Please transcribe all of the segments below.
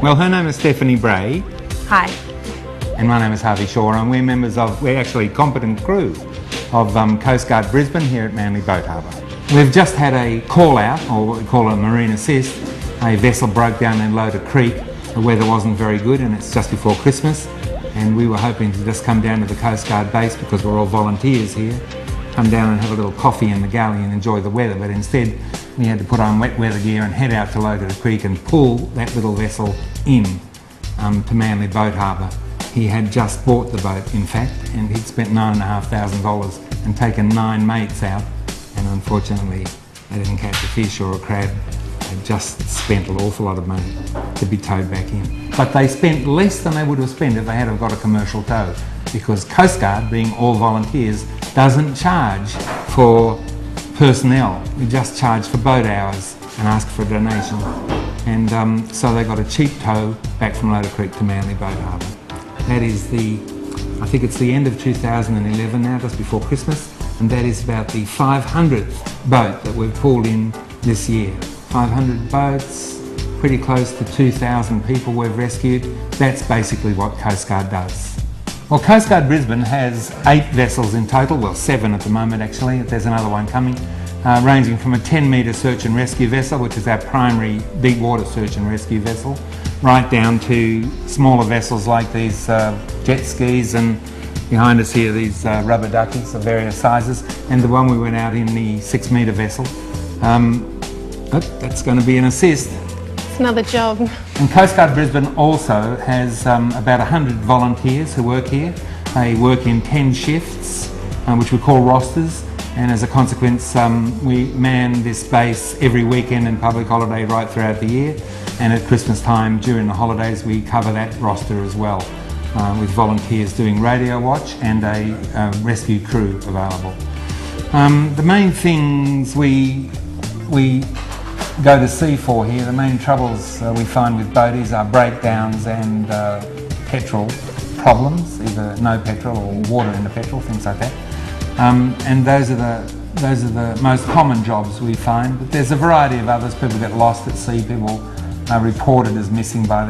Well, her name is Stephanie Bray. Hi. And my name is Harvey Shore, and we're actually competent crew of Coast Guard Brisbane here at Manly Boat Harbour. We've just had a call out, or what we call a marine assist. A vessel broke down in Loder Creek. The weather wasn't very good, and it's just before Christmas. And we were hoping to just come down to the Coast Guard base, because we're all volunteers here, come down and have a little coffee in the galley and enjoy the weather. But instead, we had to put on wet weather gear and head out to Loder Creek and pull that little vessel in to Manly Boat Harbour. He had just bought the boat, in fact, and he'd spent $9,500 and taken 9 mates out, and unfortunately they didn't catch a fish or a crab. They just spent an awful lot of money to be towed back in. But they spent less than they would have spent if they had have got a commercial tow, because Coast Guard, being all volunteers, doesn't charge for personnel. We just charge for boat hours and ask for a donation. And so they got a cheap tow back from Loder Creek to Manly Boat Harbour. That is I think it's the end of 2011 now, just before Christmas, and that is about the 500th boat that we've pulled in this year. 500 boats, pretty close to 2,000 people we've rescued. That's basically what Coast Guard does. Well, Coast Guard Brisbane has 8 vessels in total, well 7 at the moment actually, there's another one coming, ranging from a 10-metre search and rescue vessel, which is our primary deep water search and rescue vessel, right down to smaller vessels like these jet skis, and behind us here these rubber duckies of various sizes, and the one we went out in, the 6-metre vessel. That's going to be an assist. It's another job. And Coast Guard Brisbane also has about 100 volunteers who work here. They work in 10 shifts, which we call rosters, and as a consequence we man this base every weekend and public holiday right throughout the year, and at Christmas time during the holidays we cover that roster as well, with volunteers doing radio watch and a rescue crew available. The main things we go to sea for here, the main troubles we find with boaties are breakdowns and petrol problems, either no petrol or water in the petrol, things like that. And those are the most common jobs we find. But there's a variety of others. People get lost at sea. People are reported as missing by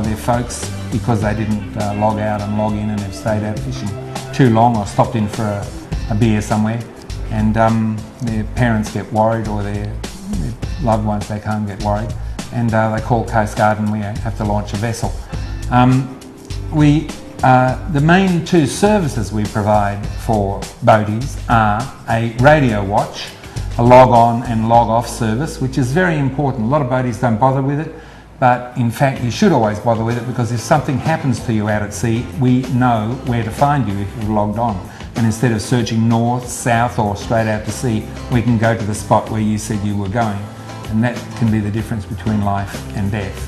their folks because they didn't log out and log in and have stayed out fishing too long or stopped in for a beer somewhere. And their parents get worried, or their loved ones back home get worried, and they call Coast Guard and we have to launch a vessel. The main 2 services we provide for boaties are a radio watch a log on and log off service, which is very important. A lot of boaties don't bother with it, but in fact you should always bother with it, because if something happens to you out at sea, we know where to find you if you've logged on. And instead of searching north, south or straight out to sea, we can go to the spot where you said you were going. And that can be the difference between life and death.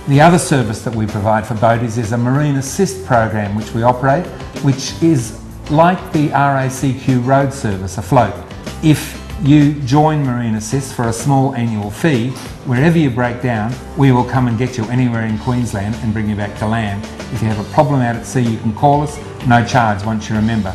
The other service that we provide for boaties is a Marine Assist program which we operate, which is like the RACQ road service afloat. If you join Marine Assist for a small annual fee, wherever you break down, we will come and get you anywhere in Queensland and bring you back to land. If you have a problem out at sea, you can call us, no charge once you're a member.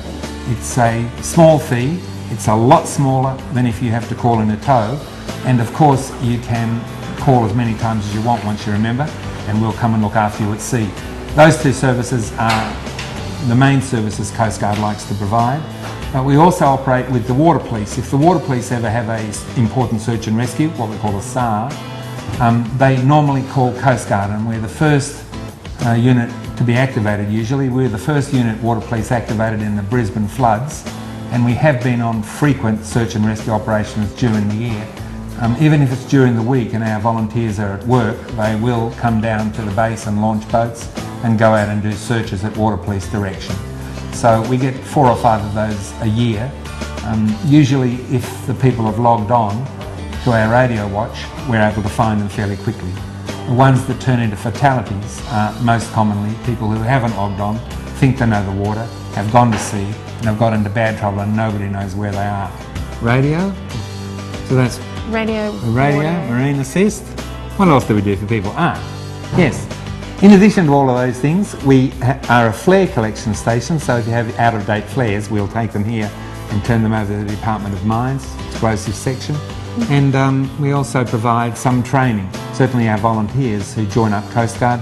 It's a small fee, it's a lot smaller than if you have to call in a tow, and of course you can call as many times as you want once you're a member, and we'll come and look after you at sea. Those two services are the main services Coast Guard likes to provide. But we also operate with the water police. If the water police ever have an important search and rescue, what we call a SAR, they normally call Coast Guard, and we're the first unit to be activated usually. We're the first unit water police activated in the Brisbane floods, and we have been on frequent search and rescue operations during the year. Even if it's during the week and our volunteers are at work, they will come down to the base and launch boats and go out and do searches at water police direction. So we get 4 or 5 of those a year. Usually if the people have logged on to our radio watch, we're able to find them fairly quickly. The ones that turn into fatalities are most commonly people who haven't logged on, think they know the water, have gone to sea and have got into bad trouble and nobody knows where they are. Radio? So that's radio, Marine Assist. What else do we do for people? Yes. In addition to all of those things, we are a flare collection station, so if you have out-of-date flares, we'll take them here and turn them over to the Department of Mines, explosives section. And we also provide some training. Certainly our volunteers who join up Coast Guard,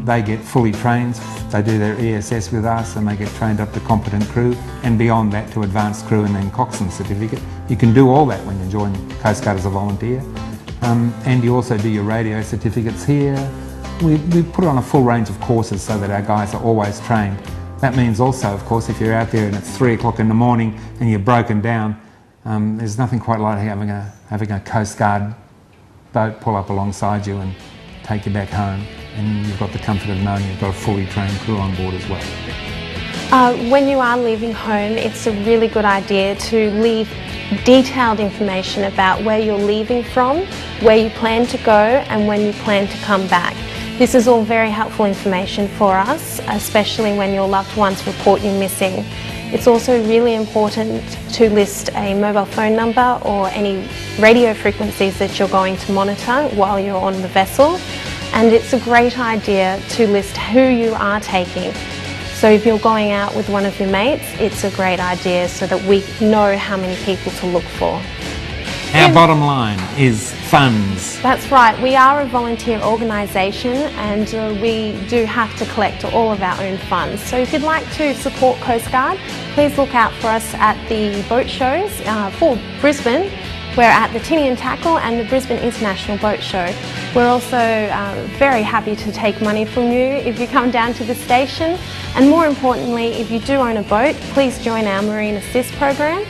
they get fully trained. They do their ESS with us and they get trained up to competent crew, and beyond that to advanced crew and then coxswain certificate. You can do all that when you join Coast Guard as a volunteer. And you also do your radio certificates here. We put on a full range of courses so that our guys are always trained. That means also, of course, if you're out there and it's 3 o'clock in the morning and you're broken down, there's nothing quite like having a Coast Guard boat pull up alongside you and take you back home, and you've got the comfort of knowing you've got a fully trained crew on board as well. When you are leaving home, it's a really good idea to leave detailed information about where you're leaving from, where you plan to go and when you plan to come back. This is all very helpful information for us, especially when your loved ones report you missing. It's also really important to list a mobile phone number or any radio frequencies that you're going to monitor while you're on the vessel. And it's a great idea to list who you are taking. So if you're going out with one of your mates, it's a great idea so that we know how many people to look for. Our bottom line is funds. That's right. We are a volunteer organisation and we do have to collect all of our own funds. So if you'd like to support Coast Guard, please look out for us at the boat shows for Brisbane. We're at the Tinny and Tackle and the Brisbane International Boat Show. We're also very happy to take money from you if you come down to the station. And more importantly, if you do own a boat, please join our Marine Assist program.